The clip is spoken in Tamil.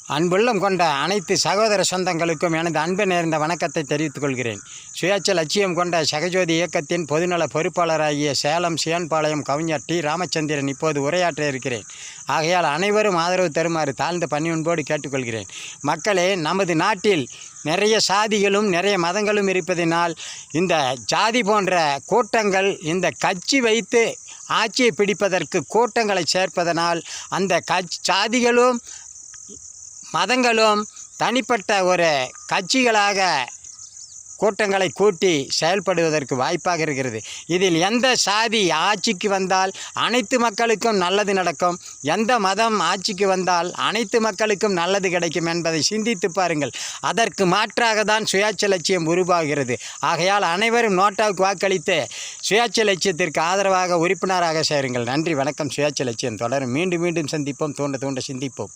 அன்புள்ளம் கொண்ட அனைத்து சகோதர சொந்தங்களுக்கும் எனது அன்பு நேர்ந்த வணக்கத்தை தெரிவித்துக் கொள்கிறேன். சுயேட்சை லட்சியம் கொண்ட சகஜோதி இயக்கத்தின் பொதுநல பொறுப்பாளராகிய சேலம் சியன்பாளையம் கவிஞர் டி. ராமச்சந்திரன் இப்போது உரையாற்ற இருக்கிறேன். ஆகையால் அனைவரும் ஆதரவு தருமாறு தாழ்ந்த பணிவன்போடு கேட்டுக்கொள்கிறேன். மக்களே, நமது நாட்டில் நிறைய சாதிகளும் நிறைய மதங்களும் இருப்பதினால் இந்த ஜாதி போன்ற கூட்டங்கள் இந்த கட்சி வைத்து ஆட்சியை பிடிப்பதற்கு கூட்டங்களை சேர்ப்பதனால் அந்த சாதிகளும் மதங்களும் தனிப்பட்ட ஒரு கட்சிகளாக கூட்டங்களை கூட்டி செயல்படுவதற்கு வாய்ப்பாக இருக்கிறது. இதில் எந்த சாதி ஆட்சிக்கு வந்தால் அனைத்து மக்களுக்கும் நல்லது நடக்கும், எந்த மதம் ஆட்சிக்கு வந்தால் அனைத்து மக்களுக்கும் நல்லது கிடைக்கும் என்பதை சிந்தித்து பாருங்கள். அதற்கு மாற்றாக தான் சுயாட்சி லட்சியம் உருவாகிறது. ஆகையால் அனைவரும் நோட்டாவுக்கு வாக்களித்து சுயாட்சி லட்சியத்திற்கு ஆதரவாக உறுப்பினராக சேருங்கள். நன்றி, வணக்கம். சுயாட்சி லட்சியம் தொடரும். மீண்டும் மீண்டும் சந்திப்போம். தூண்ட சிந்திப்போம்.